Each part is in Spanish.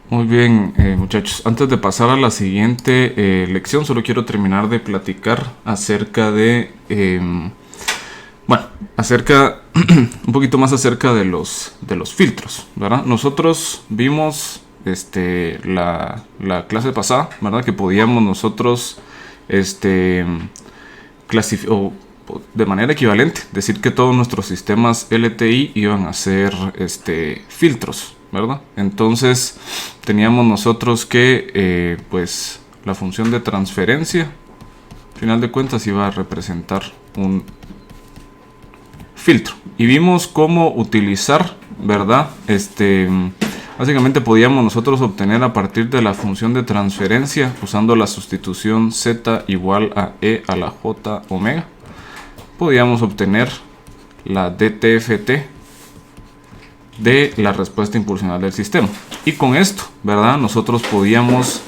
Muy bien, muchachos. Antes de pasar a la siguiente lección, solo quiero terminar de platicar acerca de, bueno, acerca, un poquito más acerca de los filtros, ¿verdad? Nosotros vimos, la clase pasada, ¿verdad? Que podíamos nosotros, o de manera equivalente, decir que todos nuestros sistemas LTI iban a ser, filtros, ¿verdad? Entonces teníamos nosotros que pues la función de transferencia al final de cuentas iba a representar un filtro y vimos cómo utilizar, ¿verdad? Básicamente podíamos nosotros obtener a partir de la función de transferencia usando la sustitución z igual a e a la j omega, podíamos obtener la DTFT de la respuesta impulsional del sistema. Y con esto, ¿verdad? Nosotros podíamos,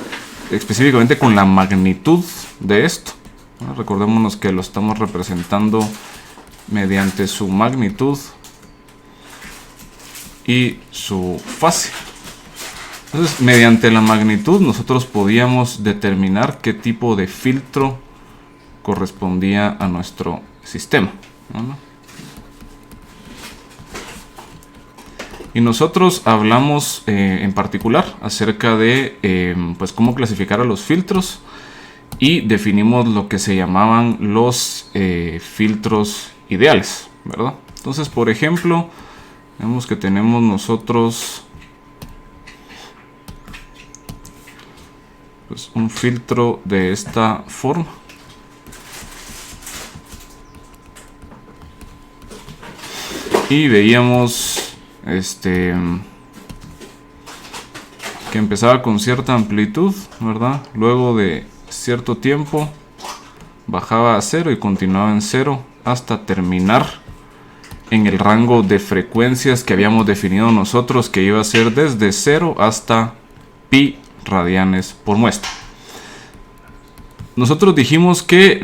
específicamente con la magnitud de esto, ¿no? Recordémonos que lo estamos representando mediante su magnitud y su fase. Entonces, mediante la magnitud nosotros podíamos determinar qué tipo de filtro correspondía a nuestro sistema, ¿no? Y nosotros hablamos en particular acerca de pues cómo clasificar a los filtros y definimos lo que se llamaban los filtros ideales, ¿verdad? Entonces, por ejemplo, vemos que tenemos nosotros pues un filtro de esta forma. Y veíamos que empezaba con cierta amplitud, ¿verdad? Luego de cierto tiempo bajaba a 0 y continuaba en 0 hasta terminar en el rango de frecuencias que habíamos definido nosotros, que iba a ser desde 0 hasta pi radianes por muestra. Nosotros dijimos que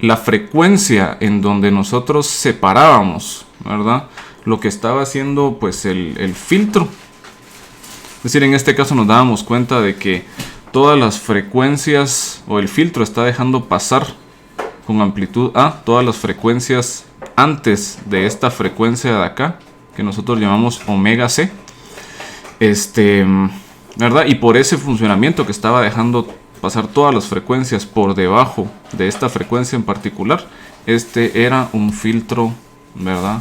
la frecuencia en donde nosotros separábamos, ¿verdad?, lo que estaba haciendo pues el filtro. Es decir, en este caso nos dábamos cuenta de que todas las frecuencias, o el filtro está dejando pasar con amplitud A todas las frecuencias antes de esta frecuencia de acá, que nosotros llamamos omega C, ¿verdad? Y por ese funcionamiento que estaba dejando pasar todas las frecuencias por debajo de esta frecuencia en particular, era un filtro, ¿verdad?,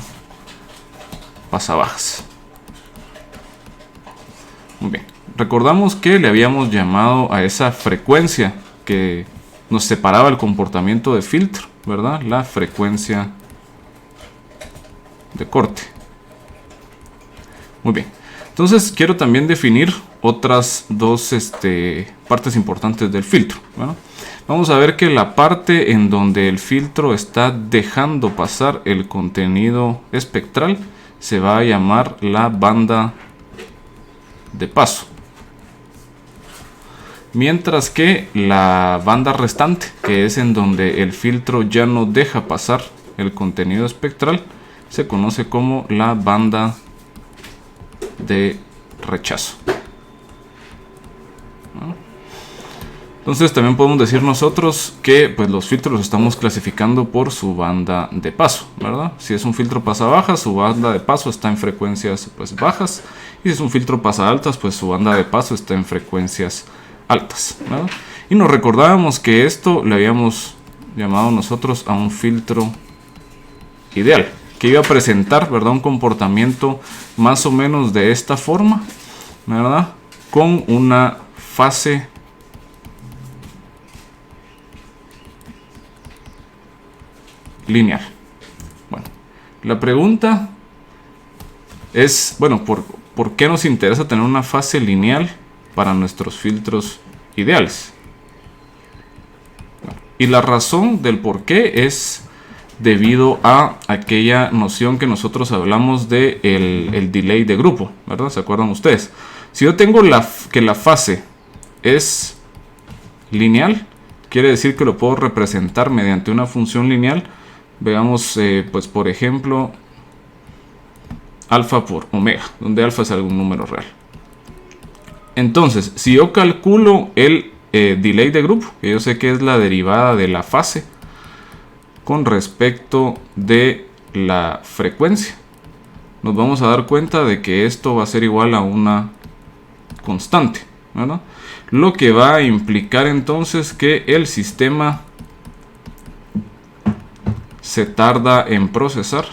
pasabajas. Muy bien. Recordamos que le habíamos llamado a esa frecuencia que nos separaba el comportamiento de filtro, ¿verdad?, la frecuencia de corte. Muy bien. Entonces quiero también definir otras dos partes importantes del filtro, ¿verdad? Vamos a ver que la parte en donde el filtro está dejando pasar el contenido espectral se va a llamar la banda de paso. Mientras que la banda restante, que es en donde el filtro ya no deja pasar el contenido espectral, se conoce como la banda de rechazo. Entonces también podemos decir nosotros que pues los filtros los estamos clasificando por su banda de paso, ¿verdad? Si es un filtro pasa baja, su banda de paso está en frecuencias pues bajas, y si es un filtro pasa altas, pues su banda de paso está en frecuencias altas, ¿verdad? Y nos recordábamos que esto le habíamos llamado nosotros a un filtro ideal, que iba a presentar, ¿verdad?, un comportamiento más o menos de esta forma, ¿verdad?, con una fase lineal. Bueno, la pregunta es, bueno, ¿por qué nos interesa tener una fase lineal para nuestros filtros ideales? Bueno, y la razón del por qué es debido a aquella noción que nosotros hablamos de el delay de grupo, ¿verdad? ¿Se acuerdan ustedes? Si yo tengo que la fase es lineal, quiere decir que lo puedo representar mediante una función lineal. Veamos, pues por ejemplo, alfa por omega, donde alfa es algún número real. Entonces, si yo calculo el delay de grupo, que yo sé que es la derivada de la fase con respecto de la frecuencia, nos vamos a dar cuenta de que esto va a ser igual a una constante, ¿verdad? Lo que va a implicar entonces que el sistema se tarda en procesar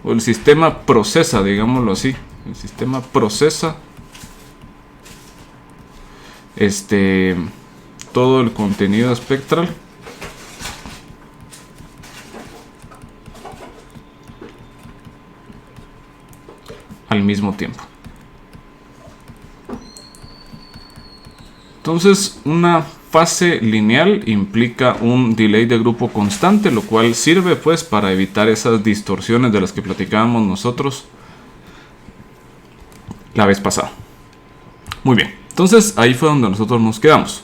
o el sistema procesa, digámoslo así, el sistema procesa todo el contenido espectral al mismo tiempo. Entonces, una fase lineal implica un delay de grupo constante, lo cual sirve pues para evitar esas distorsiones de las que platicábamos nosotros la vez pasada. Muy bien, entonces ahí fue donde nosotros nos quedamos.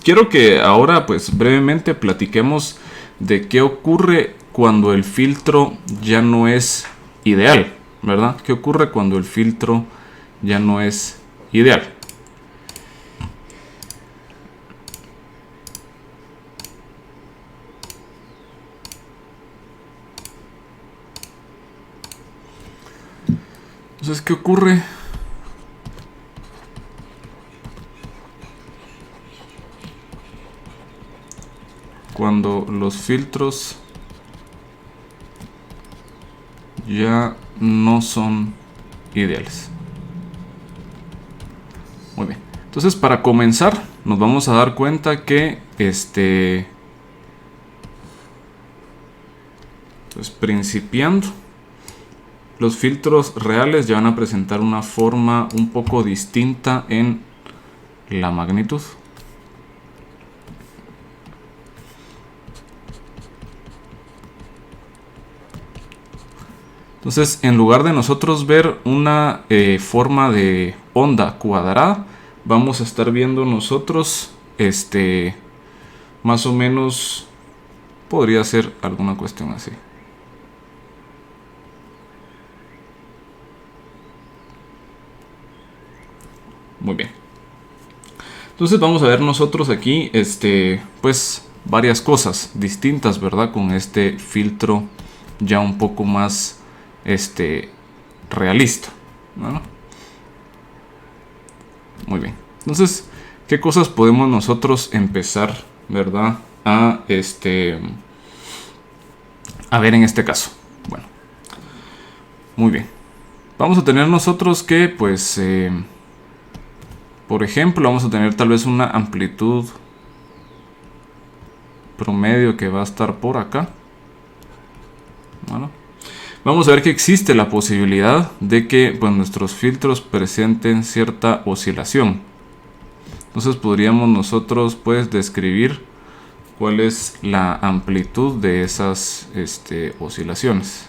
Quiero que ahora pues brevemente platiquemos de qué ocurre cuando el filtro ya no es ideal, ¿verdad? ¿Qué ocurre cuando el filtro ya no es ideal? Entonces, ¿qué ocurre cuando los filtros ya no son ideales? Muy bien. Entonces, para comenzar, nos vamos a dar cuenta que entonces, principiando, los filtros reales ya van a presentar una forma un poco distinta en la magnitud. Entonces, en lugar de nosotros ver una forma de onda cuadrada, vamos a estar viendo nosotros más o menos, podría ser alguna cuestión así. Muy bien. Entonces vamos a ver nosotros aquí pues varias cosas distintas, ¿verdad? Con este filtro ya un poco más realista, ¿no? Muy bien. Entonces, ¿qué cosas podemos nosotros empezar, ¿verdad? A ver en este caso. Bueno, muy bien. Vamos a tener nosotros que, pues, por ejemplo, vamos a tener tal vez una amplitud promedio que va a estar por acá. Bueno, vamos a ver que existe la posibilidad de que pues, nuestros filtros presenten cierta oscilación. Entonces podríamos nosotros pues describir cuál es la amplitud de esas oscilaciones.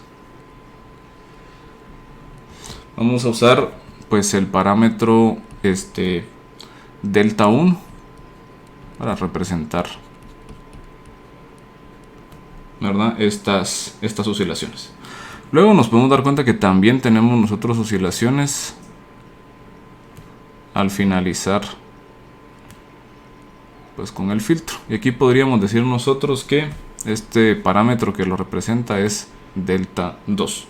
Vamos a usar pues el parámetro delta 1 para representar, ¿verdad? Estas oscilaciones. Luego nos podemos dar cuenta que también tenemos nosotros oscilaciones al finalizar pues con el filtro. Y aquí podríamos decir nosotros que este parámetro que lo representa es delta 2.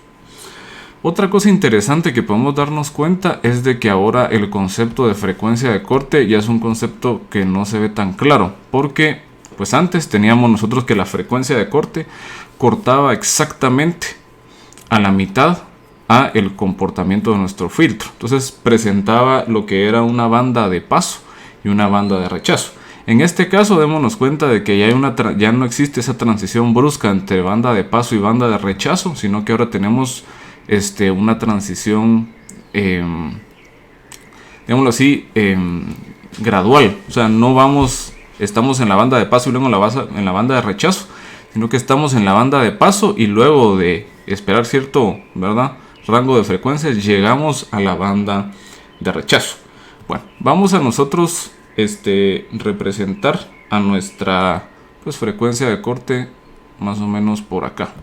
Otra cosa interesante que podemos darnos cuenta es de que ahora el concepto de frecuencia de corte ya es un concepto que no se ve tan claro, porque pues antes teníamos nosotros que la frecuencia de corte cortaba exactamente a la mitad a el comportamiento de nuestro filtro. Entonces presentaba lo que era una banda de paso y una banda de rechazo. En este caso démonos cuenta de que ya no existe esa transición brusca entre banda de paso y banda de rechazo, sino que ahora tenemos una transición, digámoslo así, gradual. O sea, estamos en la banda de paso y luego en la banda de rechazo, sino que estamos en la banda de paso y luego de esperar cierto, ¿verdad?, rango de frecuencias, llegamos a la banda de rechazo. Bueno, vamos a nosotros representar a nuestra pues, frecuencia de corte más o menos por acá.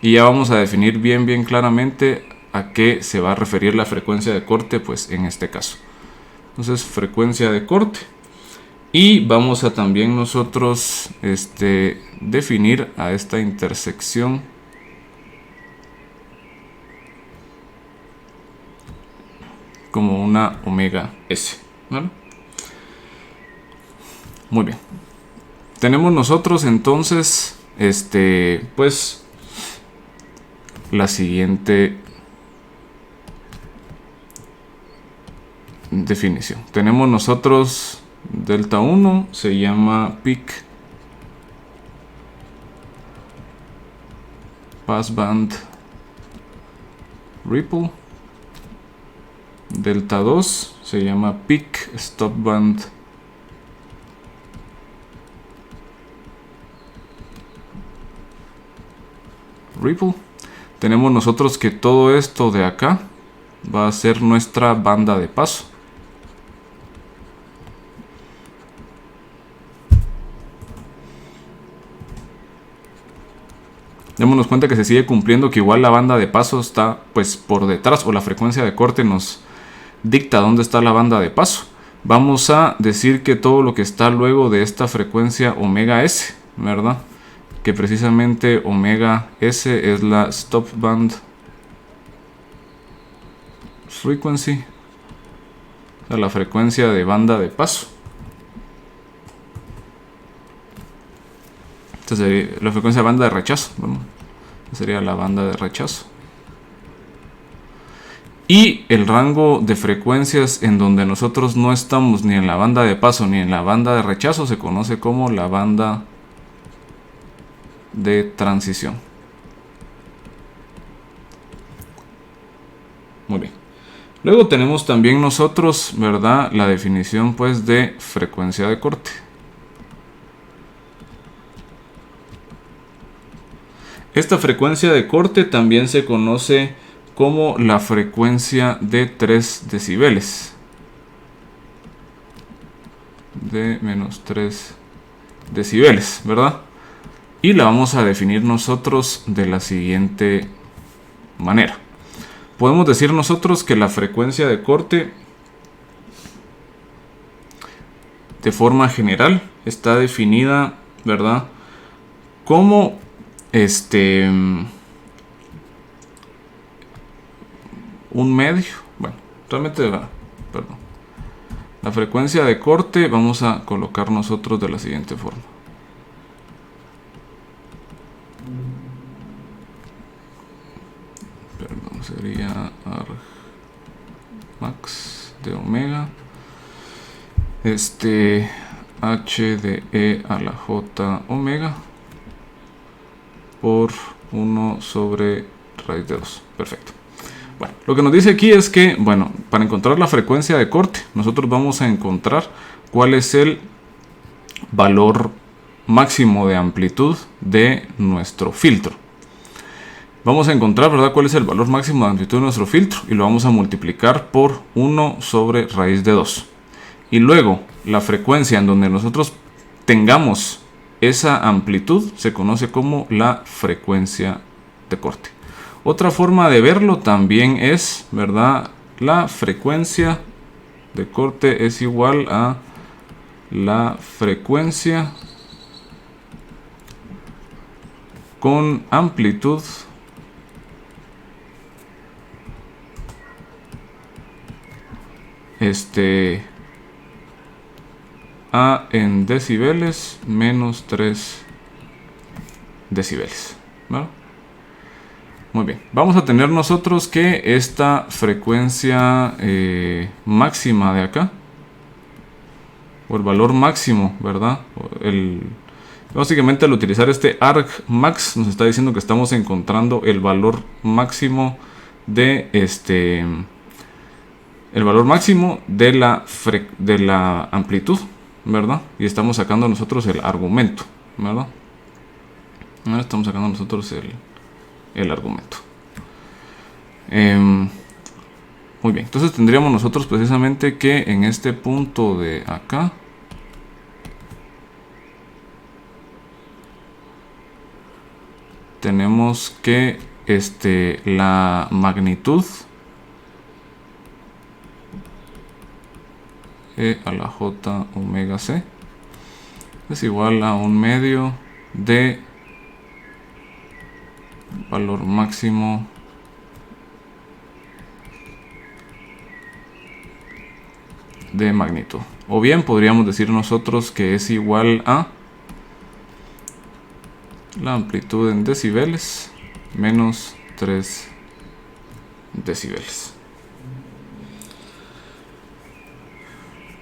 Y ya vamos a definir bien claramente a qué se va a referir la frecuencia de corte, pues en este caso. Entonces, frecuencia de corte. Y vamos a también nosotros definir a esta intersección como una omega S, ¿vale? Muy bien. Tenemos nosotros entonces pues la siguiente definición. Tenemos nosotros delta 1 se llama peak passband ripple. Delta 2 se llama peak stopband ripple. Tenemos nosotros que todo esto de acá va a ser nuestra banda de paso. Démonos cuenta que se sigue cumpliendo, que igual la banda de paso está pues por detrás, o la frecuencia de corte nos dicta dónde está la banda de paso. Vamos a decir que todo lo que está luego de esta frecuencia omega S, ¿verdad? Que precisamente omega S es la stop band frequency, o sea, la frecuencia de banda de paso. Esta sería la frecuencia de banda de rechazo, ¿no? Esta sería la banda de rechazo. Y el rango de frecuencias en donde nosotros no estamos ni en la banda de paso ni en la banda de rechazo se conoce como la banda de transición. Muy bien. Luego tenemos también nosotros, ¿verdad?, la definición pues de frecuencia de corte. Esta frecuencia de corte también se conoce como la frecuencia de 3 decibeles. De menos 3 decibeles, ¿verdad? Y la vamos a definir nosotros de la siguiente manera. Podemos decir nosotros que la frecuencia de corte, de forma general, está definida, ¿verdad?, como un medio. Bueno, realmente, perdón. La frecuencia de corte vamos a colocar nosotros de la siguiente forma. Perdón, sería arg max de omega. H de E a la J omega por 1 sobre raíz de 2. Perfecto. Bueno, lo que nos dice aquí es que, bueno, para encontrar la frecuencia de corte, nosotros vamos a encontrar cuál es el valor máximo de amplitud de nuestro filtro. Vamos a encontrar, ¿verdad?, cuál es el valor máximo de amplitud de nuestro filtro y lo vamos a multiplicar por 1 sobre raíz de 2. Y luego, la frecuencia en donde nosotros tengamos esa amplitud se conoce como la frecuencia de corte. Otra forma de verlo también es, ¿verdad?, la frecuencia de corte es igual a la frecuencia con amplitud A en decibeles menos 3 decibeles, ¿no? Muy bien, vamos a tener nosotros que esta frecuencia máxima de acá, o el valor máximo, ¿verdad? Básicamente al utilizar este arg max nos está diciendo que estamos encontrando el valor máximo de el valor máximo de la amplitud, ¿verdad? Y estamos sacando nosotros el argumento, ¿verdad? Ahora estamos sacando nosotros el argumento. Muy bien, entonces tendríamos nosotros precisamente que en este punto de acá tenemos que la magnitud E a la J omega C es igual a 1/2 de valor máximo de magnitud. O bien podríamos decir nosotros que es igual a la amplitud en decibeles menos 3 decibeles.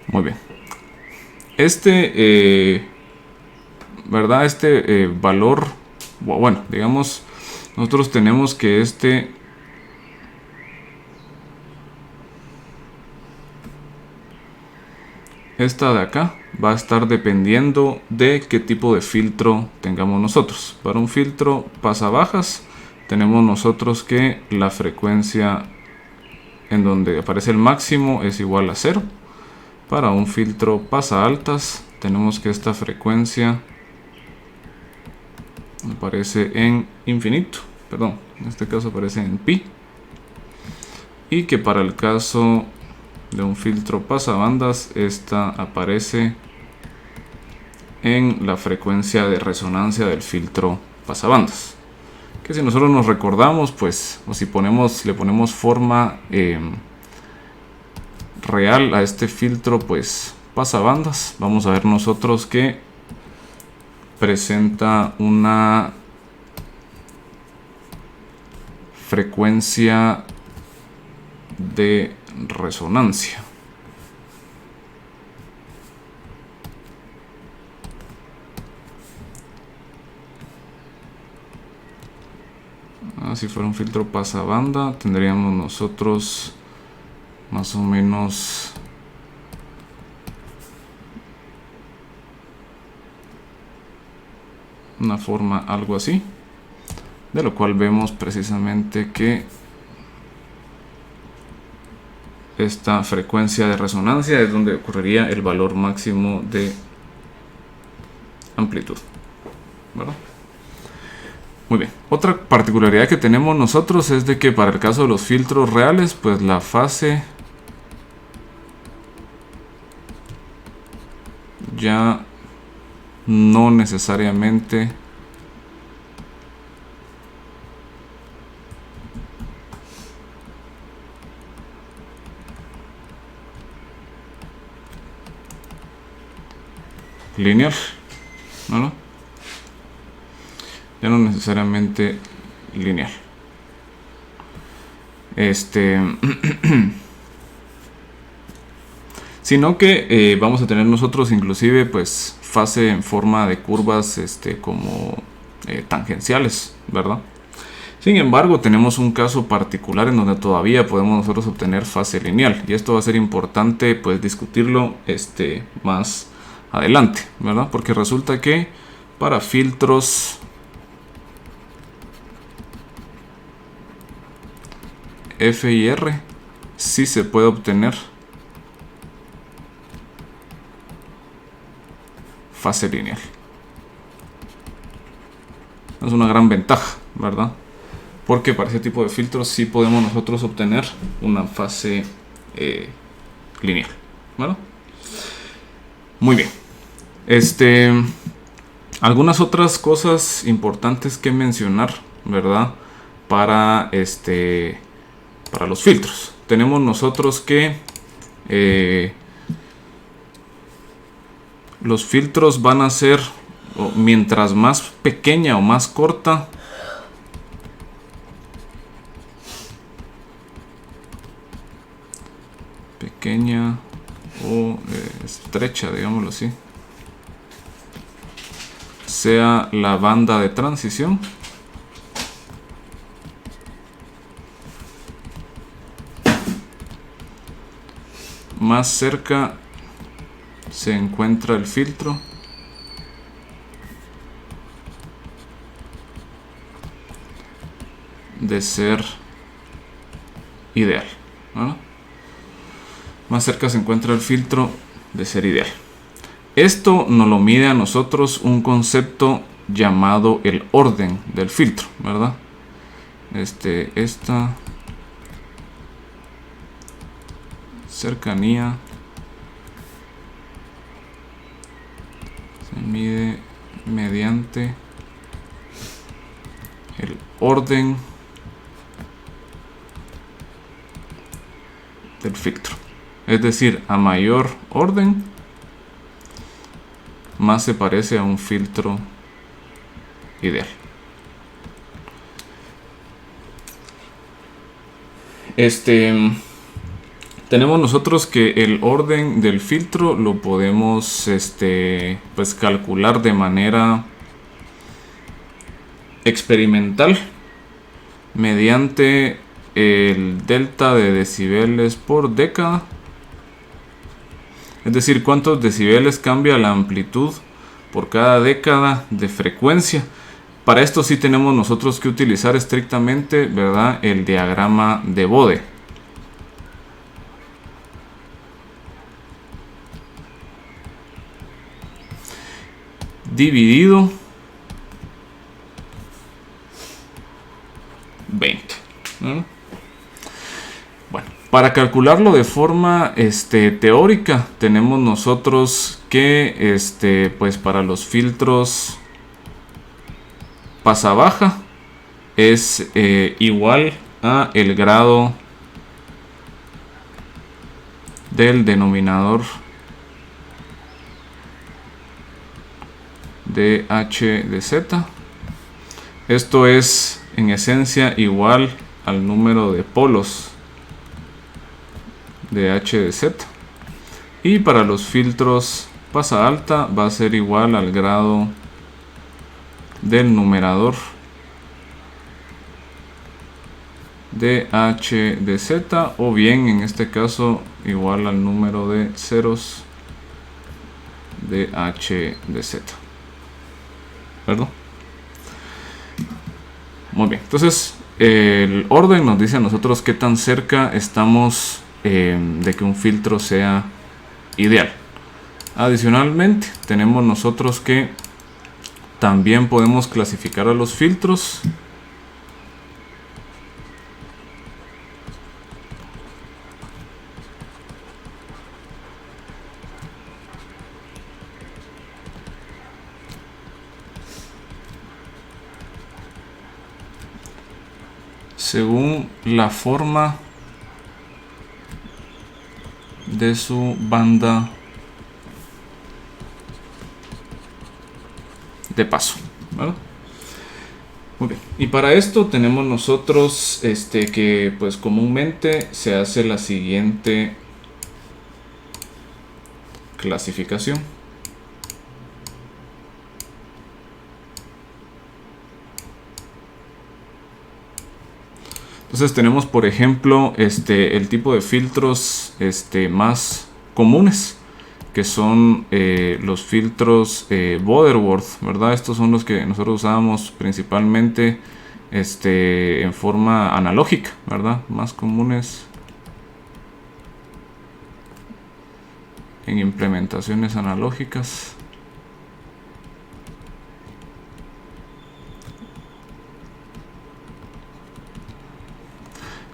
Muy bien. ¿Verdad? Valor, bueno, digamos, nosotros tenemos que esta de acá va a estar dependiendo de qué tipo de filtro tengamos nosotros. Para un filtro pasabajas tenemos nosotros que la frecuencia en donde aparece el máximo es igual a 0. Para un filtro pasa altas tenemos que esta frecuencia aparece en infinito, perdón, en este caso aparece en pi, y que para el caso de un filtro pasabandas esta aparece en la frecuencia de resonancia del filtro pasabandas, que si nosotros nos recordamos, pues, o si le ponemos forma real a este filtro, pues pasabandas, vamos a ver nosotros que presenta una frecuencia de resonancia. Si fuera un filtro pasabanda, tendríamos nosotros más o menos una forma algo así, de lo cual vemos precisamente que esta frecuencia de resonancia es donde ocurriría el valor máximo de amplitud, ¿verdad? Muy bien, otra particularidad que tenemos nosotros es de que para el caso de los filtros reales, pues la fase ya no necesariamente lineal, ¿no? Ya no necesariamente lineal. Sino que vamos a tener nosotros inclusive pues fase en forma de curvas como tangenciales, ¿verdad? Sin embargo, tenemos un caso particular en donde todavía podemos nosotros obtener fase lineal, y esto va a ser importante pues discutirlo más adelante, ¿verdad? Porque resulta que para filtros F y R sí se puede obtener fase lineal. Es una gran ventaja, ¿verdad? Porque para ese tipo de filtros sí podemos nosotros obtener una fase lineal, ¿verdad? Muy bien. Algunas otras cosas importantes que mencionar, ¿verdad? Para para los filtros. Tenemos nosotros que los filtros van a ser, mientras más pequeña o más corta o estrecha, digámoslo así, sea la banda de transición, más cerca se encuentra el filtro de ser ideal, ¿no? Más cerca se encuentra el filtro de ser ideal. Esto nos lo mide a nosotros un concepto llamado el orden del filtro, ¿verdad? Esta cercanía se mide mediante el orden del filtro. Es decir, a mayor orden, más se parece a un filtro ideal. Tenemos nosotros que el orden del filtro lo podemos pues calcular de manera experimental mediante el delta de decibeles por década. Es decir, cuántos decibeles cambia la amplitud por cada década de frecuencia. Para esto sí tenemos nosotros que utilizar estrictamente, ¿verdad?, el diagrama de Bode. Dividido 20. ¿No? Bueno, para calcularlo de forma teórica, tenemos nosotros que pues para los filtros pasa baja es igual a el grado del denominador de h de z. Esto es en esencia igual al número de polos de h de z. Y para los filtros pasa alta va a ser igual al grado del numerador de h de z, o bien en este caso igual al número de ceros de h de z, ¿verdad? Muy bien, entonces el orden nos dice a nosotros qué tan cerca estamos de que un filtro sea ideal. Adicionalmente tenemos nosotros que también podemos clasificar a los filtros según la forma de su banda de paso, ¿verdad? Muy bien. Y para esto tenemos nosotros que pues comúnmente se hace la siguiente clasificación. Entonces tenemos, por ejemplo, el tipo de filtros más comunes, que son los filtros Butterworth, ¿verdad? Estos son los que nosotros usábamos principalmente en forma analógica, ¿verdad? Más comunes en implementaciones analógicas.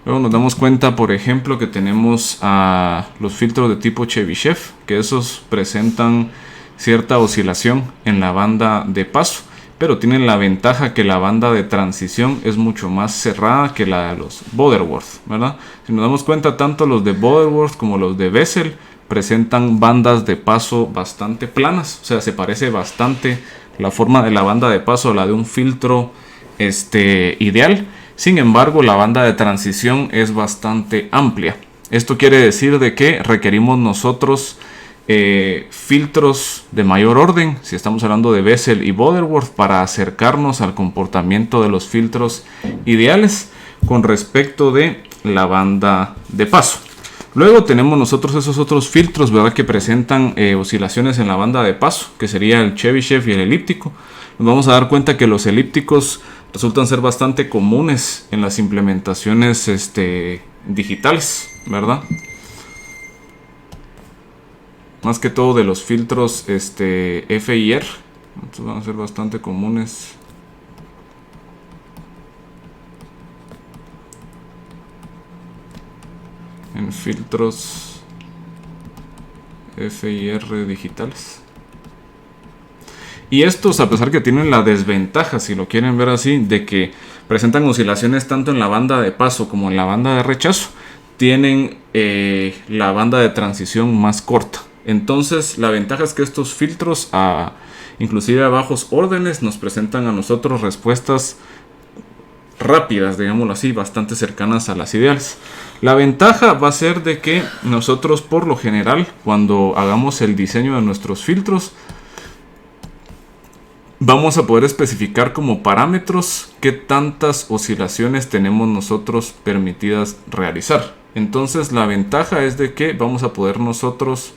Luego nos damos cuenta, por ejemplo, que tenemos a los filtros de tipo Chebyshev, que esos presentan cierta oscilación en la banda de paso, pero tienen la ventaja que la banda de transición es mucho más cerrada que la de los Butterworth, ¿verdad? Si nos damos cuenta, tanto los de Butterworth como los de Bessel presentan bandas de paso bastante planas, o sea, se parece bastante la forma de la banda de paso a la de un filtro ideal. Sin embargo, la banda de transición es bastante amplia. Esto quiere decir de que requerimos nosotros filtros de mayor orden, si estamos hablando de Bessel y Butterworth, para acercarnos al comportamiento de los filtros ideales con respecto de la banda de paso. Luego tenemos nosotros esos otros filtros, ¿verdad?, que presentan oscilaciones en la banda de paso, que sería el Chebyshev y el elíptico. Nos vamos a dar cuenta que los elípticos resultan ser bastante comunes en las implementaciones digitales, ¿verdad? Más que todo de los filtros FIR Estos van a ser bastante comunes. En filtros F y R digitales. Y estos, a pesar que tienen la desventaja, si lo quieren ver así, de que presentan oscilaciones tanto en la banda de paso como en la banda de rechazo, tienen la banda de transición más corta. Entonces la ventaja es que estos filtros, inclusive a bajos órdenes, nos presentan a nosotros respuestas rápidas, digámoslo así, bastante cercanas a las ideales. La ventaja va a ser de que nosotros, por lo general, cuando hagamos el diseño de nuestros filtros, vamos a poder especificar como parámetros qué tantas oscilaciones tenemos nosotros permitidas realizar. Entonces la ventaja es de que vamos a poder nosotros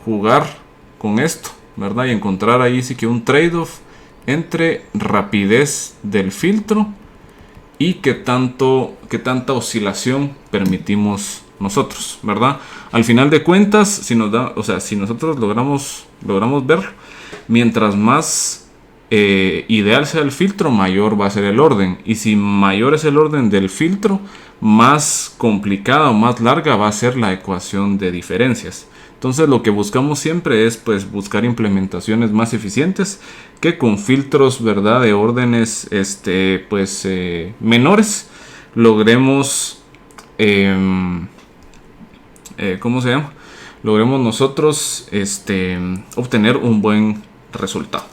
jugar con esto, ¿verdad? Y encontrar ahí sí que un trade-off entre rapidez del filtro y qué tanta oscilación permitimos nosotros, ¿verdad? Al final de cuentas, si nosotros logramos ver, mientras más ideal sea el filtro, mayor va a ser el orden. Y si mayor es el orden del filtro, más complicada o más larga va a ser la ecuación de diferencias. Entonces lo que buscamos siempre es pues buscar implementaciones más eficientes que con filtros, ¿verdad?, de órdenes menores logremos ¿cómo se llama? Logremos nosotros obtener un buen resultado.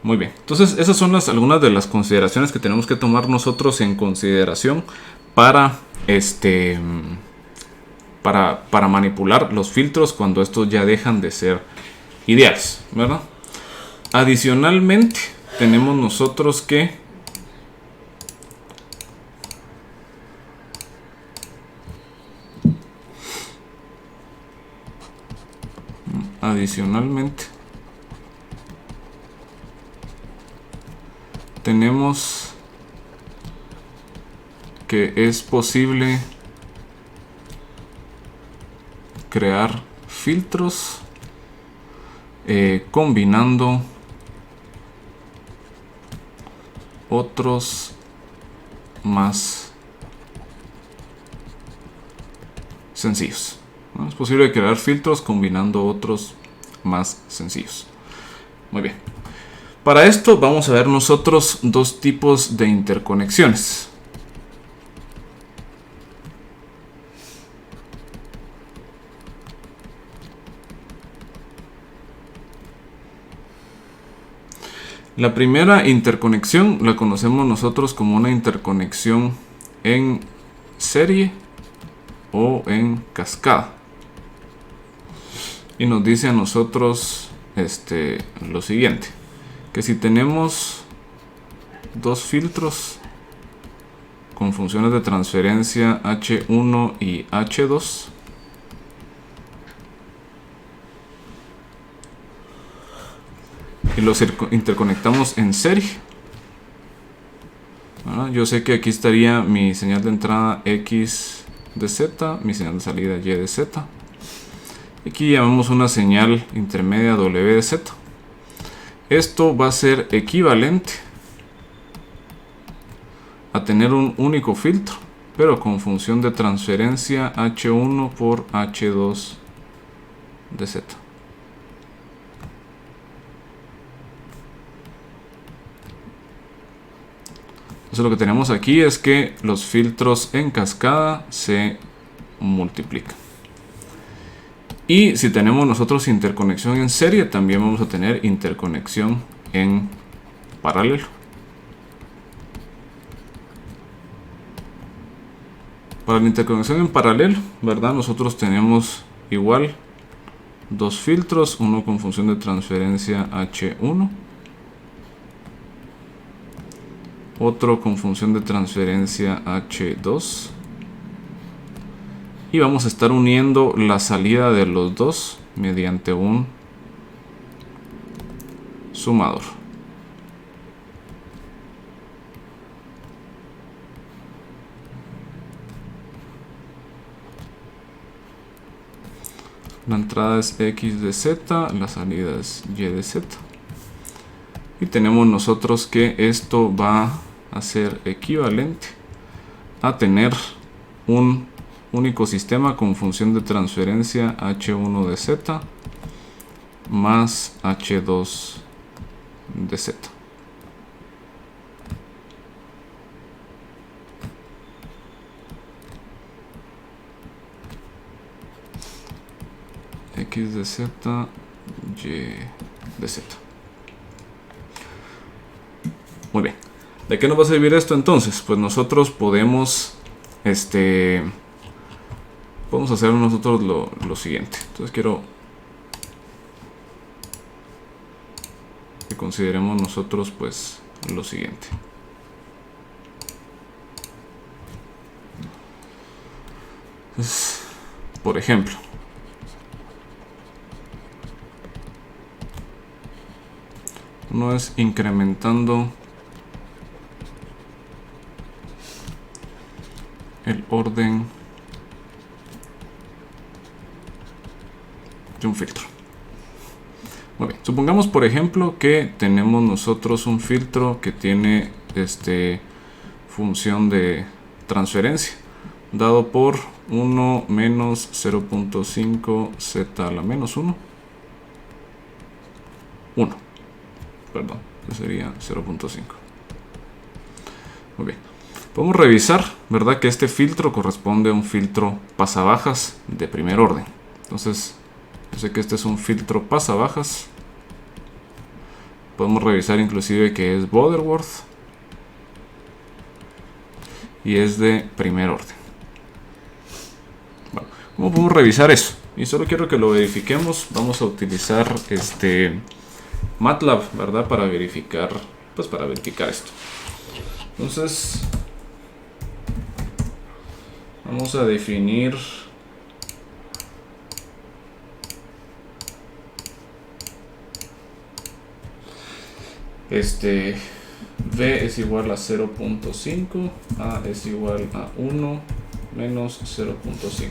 Muy bien, entonces esas son algunas de las consideraciones que tenemos que tomar nosotros en consideración para para manipular los filtros cuando estos ya dejan de ser ideales, ¿verdad? Adicionalmente tenemos nosotros que tenemos que es posible crear filtros combinando otros más sencillos, ¿no? Es posible crear filtros combinando otros más sencillos. Muy bien. Para esto vamos a ver nosotros dos tipos de interconexiones. La primera interconexión la conocemos nosotros como una interconexión en serie o en cascada. Y nos dice a nosotros lo siguiente, que si tenemos dos filtros con funciones de transferencia H1 y H2, y los interconectamos en serie, yo sé que aquí estaría mi señal de entrada X de Z, mi señal de salida Y de Z. Aquí llamamos una señal intermedia W de Z. Esto va a ser equivalente a tener un único filtro, pero con función de transferencia H1 por H2 de Z. Entonces lo que tenemos aquí es que los filtros en cascada se multiplican. Y si tenemos nosotros interconexión en serie, también vamos a tener interconexión en paralelo. Para la interconexión en paralelo, ¿verdad? Nosotros tenemos igual dos filtros, uno con función de transferencia H1, otro con función de transferencia H2, y vamos a estar uniendo la salida de los dos mediante un sumador. La entrada es X de Z, la salida es Y de Z. Y tenemos nosotros que esto va a ser equivalente a tener un único sistema con función de transferencia h1 de z más h2 de z. X de z, y de z. Muy bien. ¿De qué nos va a servir esto entonces? Pues nosotros podemos hacer nosotros lo siguiente. Entonces quiero que consideremos nosotros pues lo siguiente. Entonces, por ejemplo, uno es incrementando el orden de un filtro. Muy bien. Supongamos por ejemplo que tenemos nosotros un filtro que tiene función de transferencia dado por 1 menos 0.5 z a la menos 1, perdón, que sería 0.5. Muy bien. Podemos revisar, ¿verdad?, que este filtro corresponde a un filtro pasabajas de primer orden. Entonces, yo sé que este es un filtro pasabajas. Podemos revisar inclusive que es Butterworth y es de primer orden. Bueno, ¿cómo podemos revisar eso? Y solo quiero que lo verifiquemos. Vamos a utilizar MATLAB, ¿verdad?, para verificar esto. Entonces, vamos a definir V es igual a 0.5, A es igual a 1 menos 0.5.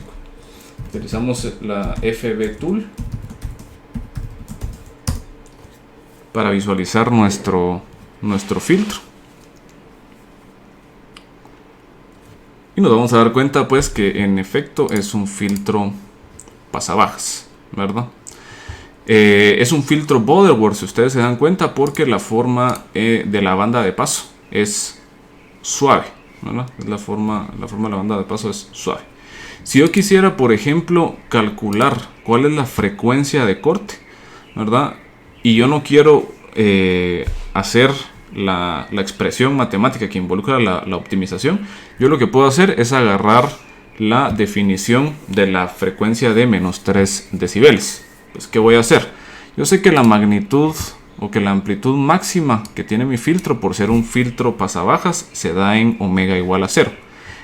Utilizamos la FB Tool para visualizar nuestro filtro. Y nos vamos a dar cuenta pues que en efecto es un filtro pasabajas, ¿verdad? Es un filtro Butterworth, si ustedes se dan cuenta, porque la forma de la banda de paso es suave, ¿verdad? La forma de la banda de paso es suave. Si yo quisiera, por ejemplo, calcular cuál es la frecuencia de corte, ¿verdad?, y yo no quiero hacer la expresión matemática que involucra la optimización, yo lo que puedo hacer es agarrar la definición de la frecuencia de menos 3 decibeles. Pues, ¿qué voy a hacer? Yo sé que la magnitud o que la amplitud máxima que tiene mi filtro, por ser un filtro pasabajas, se da en omega igual a 0.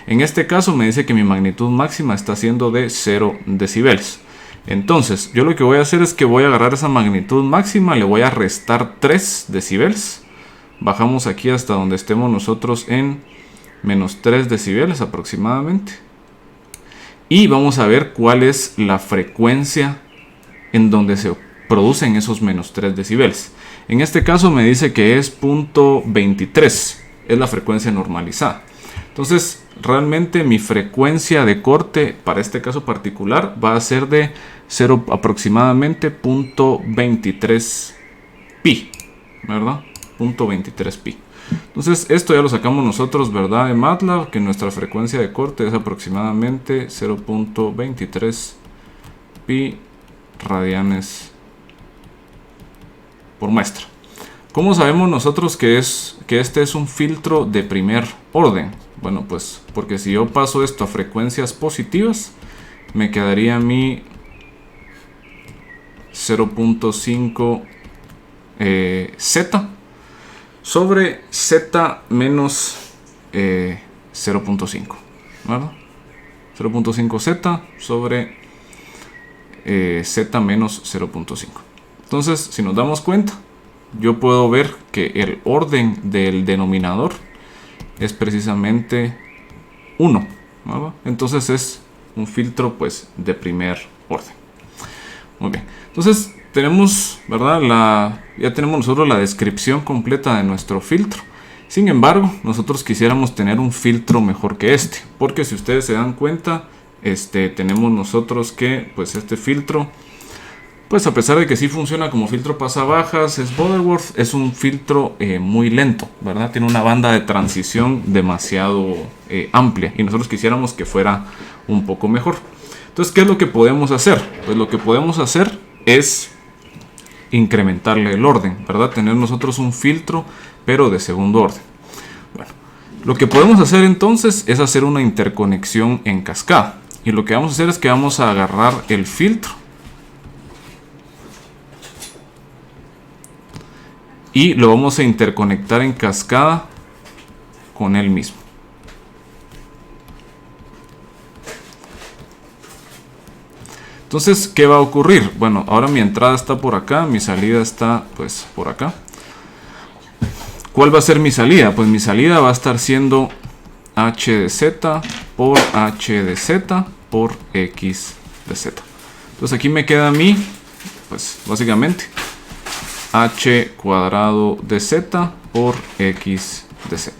En este caso me dice que mi magnitud máxima está siendo de 0 decibeles. Entonces, yo lo que voy a hacer es que voy a agarrar esa magnitud máxima, le voy a restar 3 decibeles. Bajamos aquí hasta donde estemos nosotros en menos 3 decibeles aproximadamente. Y vamos a ver cuál es la frecuencia en donde se producen esos menos 3 decibeles. En este caso me dice que es 0.23, es la frecuencia normalizada. Entonces, realmente mi frecuencia de corte para este caso particular va a ser de aproximadamente 0.23 pi, ¿verdad? 0.23 pi. Entonces, esto ya lo sacamos nosotros, ¿verdad?, de MATLAB, que nuestra frecuencia de corte es aproximadamente 0.23 pi radianes por muestra. ¿Cómo sabemos nosotros que este es un filtro de primer orden? Bueno, pues porque si yo paso esto a frecuencias positivas, me quedaría a mí 0.5 z sobre z menos 0.5, ¿verdad? 0.5 z sobre z menos 0.5. Entonces, si nos damos cuenta, yo puedo ver que el orden del denominador es precisamente 1, ¿verdad? Entonces es un filtro pues de primer orden. Muy bien. Entonces tenemos, ¿verdad? Ya tenemos nosotros la descripción completa de nuestro filtro. Sin embargo, nosotros quisiéramos tener un filtro mejor que este, porque si ustedes se dan cuenta, tenemos nosotros que pues este filtro, pues a pesar de que sí funciona como filtro pasabajas, es Butterworth, es un filtro muy lento, ¿verdad? Tiene una banda de transición demasiado amplia y nosotros quisiéramos que fuera un poco mejor. Entonces, ¿qué es lo que podemos hacer? Pues lo que podemos hacer es incrementarle el orden, ¿verdad? Tener nosotros un filtro, pero de segundo orden. Bueno, lo que podemos hacer entonces es hacer una interconexión en cascada. Y lo que vamos a hacer es que vamos a agarrar el filtro y lo vamos a interconectar en cascada con él mismo. Entonces, ¿qué va a ocurrir? Bueno, ahora mi entrada está por acá, mi salida está pues por acá. ¿Cuál va a ser mi salida? Pues mi salida va a estar siendo h de z por h de z por x de z. Entonces aquí me queda a mí, pues básicamente, h cuadrado de z por x de z.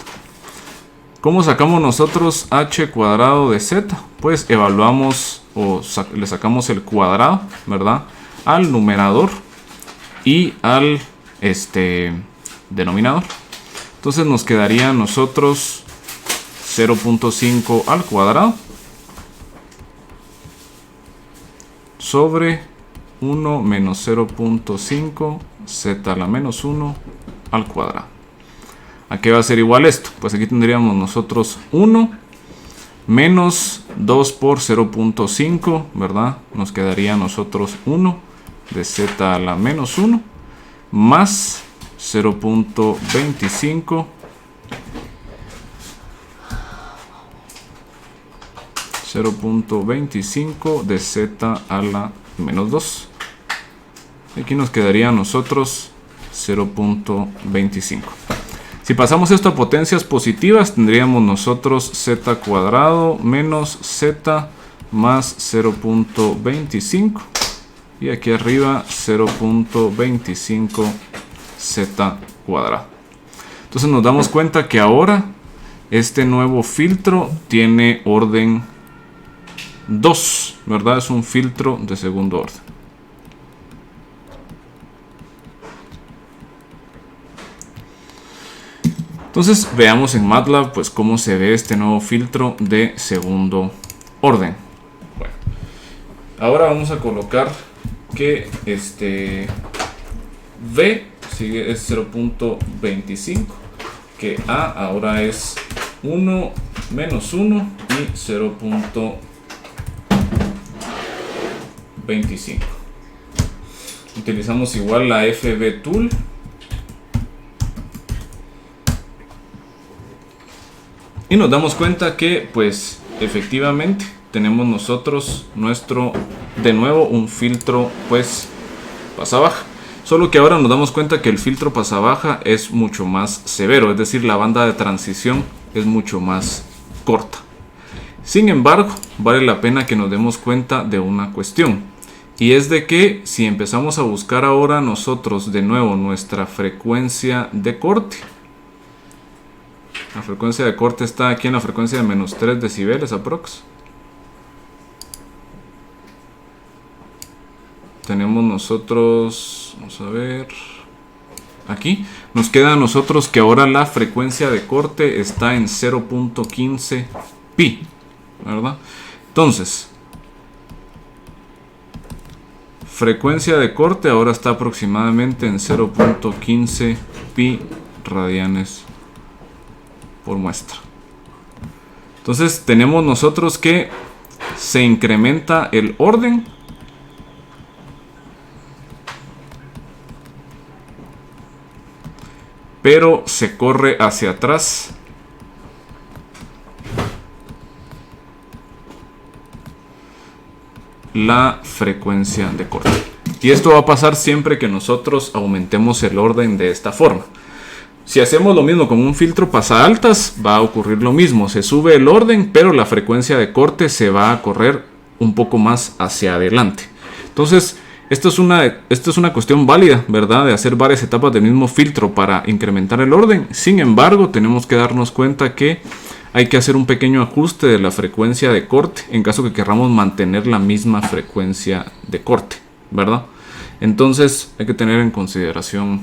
¿Cómo sacamos nosotros h cuadrado de z? Pues evaluamos o le sacamos el cuadrado, ¿verdad? Al numerador y al denominador. Entonces nos quedaría a nosotros 0.5 al cuadrado sobre 1 menos 0.5 z a la menos 1 al cuadrado. ¿A qué va a ser igual esto? Pues aquí tendríamos nosotros 1 menos 2 por 0.5, ¿verdad? Nos quedaría a nosotros 1 de z a la menos 1 más 0.25 de z a la menos 2. Aquí nos quedaría a nosotros 0.25. Si pasamos esto a potencias positivas, tendríamos nosotros z cuadrado menos z más 0.25 y aquí arriba 0.25 z cuadrado. Entonces nos damos cuenta que ahora este nuevo filtro tiene orden 2, ¿verdad? Es un filtro de segundo orden. Entonces veamos en MATLAB pues cómo se ve este nuevo filtro de segundo orden. Bueno, ahora vamos a colocar que V sigue es 0.25, que A ahora es 1 menos 1 y 0.25. Utilizamos igual la FB Tool. Y nos damos cuenta que pues efectivamente tenemos nosotros de nuevo un filtro pues pasabaja. Solo que ahora nos damos cuenta que el filtro pasabaja es mucho más severo, es decir, la banda de transición es mucho más corta. Sin embargo, vale la pena que nos demos cuenta de una cuestión. Y es de que si empezamos a buscar ahora nosotros de nuevo nuestra frecuencia de corte. La frecuencia de corte está aquí en la frecuencia de menos 3 decibeles aprox. Tenemos nosotros, vamos a ver, aquí nos queda a nosotros que ahora la frecuencia de corte está en 0.15 pi, ¿verdad? Entonces, frecuencia de corte ahora está aproximadamente en 0.15 pi radianes por muestra. Entonces tenemos nosotros que se incrementa el orden pero se corre hacia atrás la frecuencia de corte. Y esto va a pasar siempre que nosotros aumentemos el orden de esta forma. Si hacemos lo mismo con un filtro pasaaltas, va a ocurrir lo mismo. Se sube el orden, pero la frecuencia de corte se va a correr un poco más hacia adelante. Entonces, Esto es una cuestión válida, ¿verdad? De hacer varias etapas del mismo filtro para incrementar el orden. Sin embargo, tenemos que darnos cuenta que hay que hacer un pequeño ajuste de la frecuencia de corte en caso que queramos mantener la misma frecuencia de corte, ¿verdad? Entonces hay que tener en consideración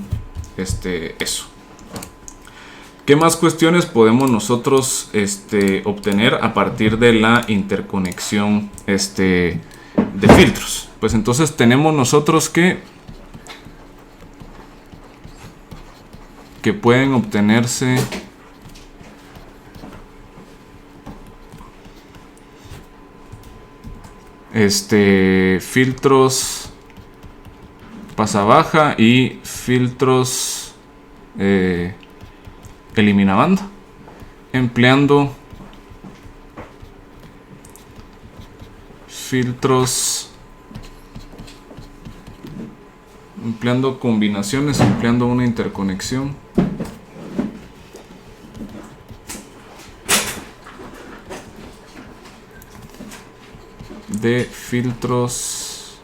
eso. ¿Qué más cuestiones podemos nosotros obtener a partir de la interconexión de filtros? Pues entonces tenemos nosotros que pueden obtenerse filtros pasabaja y filtros eliminabanda empleando empleando combinaciones, empleando una interconexión de filtros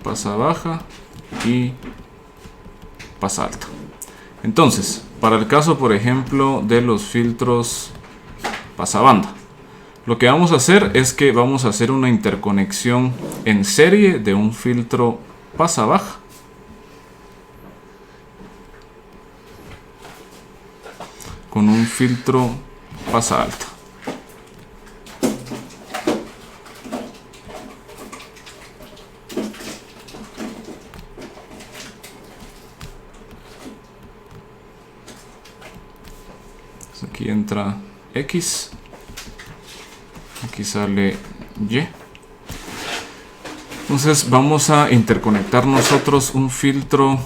pasa baja y pasa alta. Entonces, para el caso, por ejemplo, de los filtros pasabanda, lo que vamos a hacer es que vamos a hacer una interconexión en serie de un filtro pasa baja con un filtro pasa alta. Aquí entra X, aquí sale Y. Entonces vamos a interconectar nosotros un filtro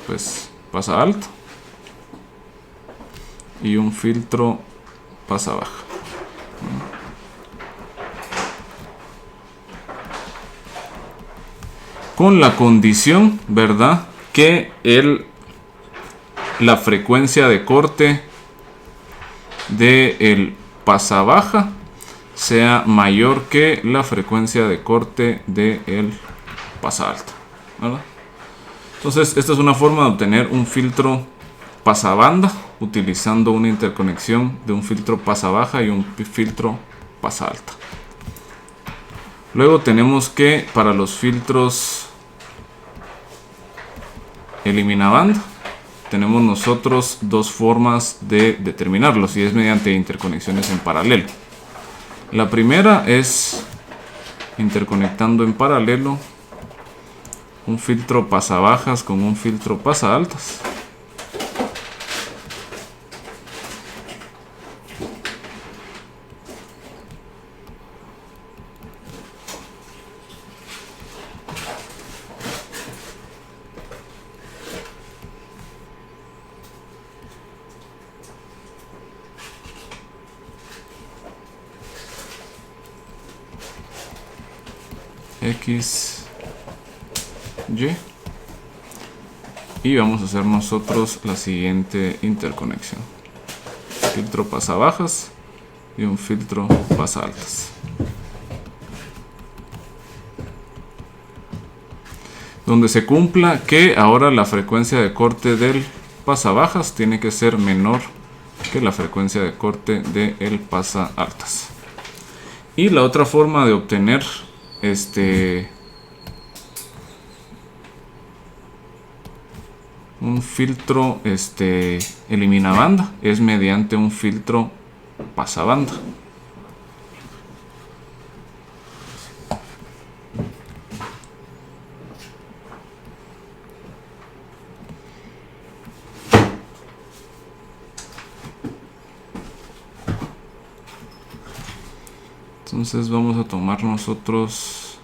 pues pasa alto y un filtro pasa baja. Con la condición, ¿verdad?, que la frecuencia de corte del pasa baja sea mayor que la frecuencia de corte del pasa alta, ¿verdad? Entonces esta es una forma de obtener un filtro pasabanda utilizando una interconexión de un filtro pasa baja y un filtro pasa alta. Luego tenemos que para los filtros eliminabanda tenemos nosotros dos formas de determinarlos y es mediante interconexiones en paralelo. La primera es interconectando en paralelo un filtro pasabajas con un filtro pasa altas. X, Y, y vamos a hacer nosotros la siguiente interconexión: filtro pasa bajas y un filtro pasa altas, donde se cumpla que ahora la frecuencia de corte del pasa bajas tiene que ser menor que la frecuencia de corte del pasa altas. Y la otra forma de obtener un filtro eliminabanda es mediante un filtro pasabanda. Entonces vamos a tomar nosotros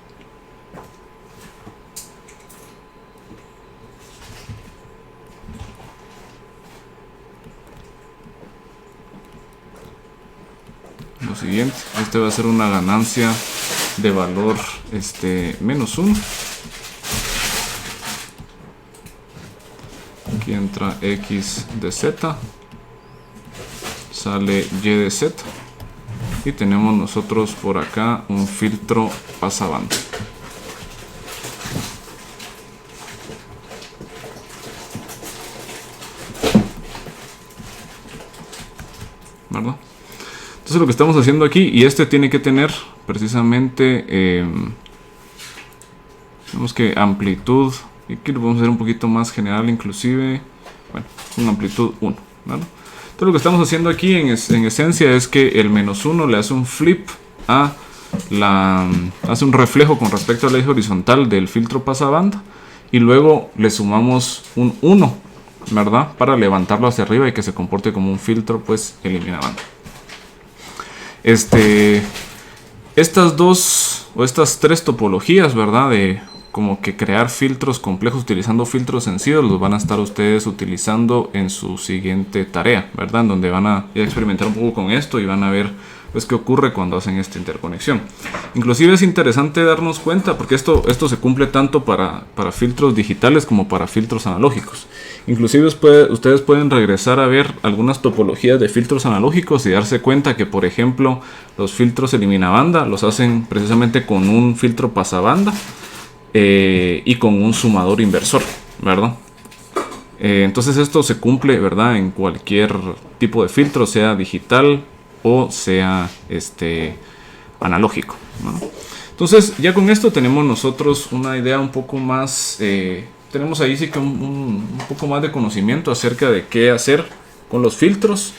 lo siguiente. Este va a ser una ganancia de valor menos 1. Aquí entra X de Z, sale Y de Z. Y tenemos nosotros por acá un filtro pasabanda. ¿verdad? Entonces lo que estamos haciendo aquí, y este tiene que tener precisamente, tenemos que amplitud, y aquí lo vamos a hacer un poquito más general inclusive, bueno, una amplitud 1, ¿verdad? Entonces lo que estamos haciendo aquí en esencia es que el -1 le hace un flip a hace un reflejo con respecto al eje horizontal del filtro pasabanda, y luego le sumamos un 1, ¿verdad? Para levantarlo hacia arriba y que se comporte como un filtro pues eliminabanda. Estas dos o estas tres topologías, ¿verdad? De como que crear filtros complejos utilizando filtros sencillos, los van a estar ustedes utilizando en su siguiente tarea, ¿verdad? En donde van a experimentar un poco con esto y van a ver pues qué ocurre cuando hacen esta interconexión. Inclusive es interesante darnos cuenta, porque esto se cumple tanto para filtros digitales como para filtros analógicos. Inclusive ustedes pueden regresar a ver algunas topologías de filtros analógicos y darse cuenta que, por ejemplo, los filtros eliminabanda los hacen precisamente con un filtro pasabanda y con un sumador inversor, ¿verdad? Entonces esto se cumple, ¿verdad?, en cualquier tipo de filtro, sea digital o sea analógico, ¿no? Entonces ya con esto tenemos nosotros una idea un poco más, tenemos ahí sí que un poco más de conocimiento acerca de qué hacer con los filtros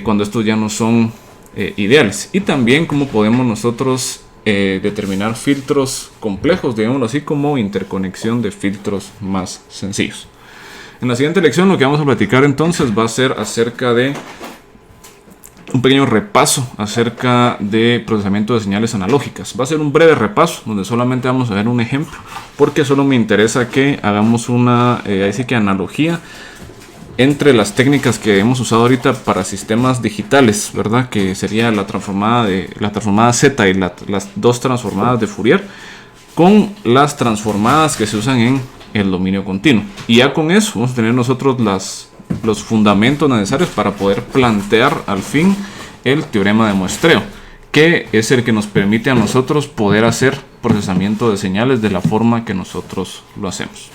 cuando estos ya no son ideales, y también cómo podemos nosotros determinar filtros complejos, digámoslo así, como interconexión de filtros más sencillos. En la siguiente lección lo que vamos a platicar entonces va a ser acerca de un pequeño repaso acerca de procesamiento de señales analógicas. Va a ser un breve repaso donde solamente vamos a ver un ejemplo, porque solo me interesa que hagamos una ahí sí que analogía entre las técnicas que hemos usado ahorita para sistemas digitales, ¿verdad? Que sería la transformada Z y las dos transformadas de Fourier, con las transformadas que se usan en el dominio continuo. Y ya con eso vamos a tener nosotros los fundamentos necesarios para poder plantear al fin el teorema de muestreo, que es el que nos permite a nosotros poder hacer procesamiento de señales de la forma que nosotros lo hacemos.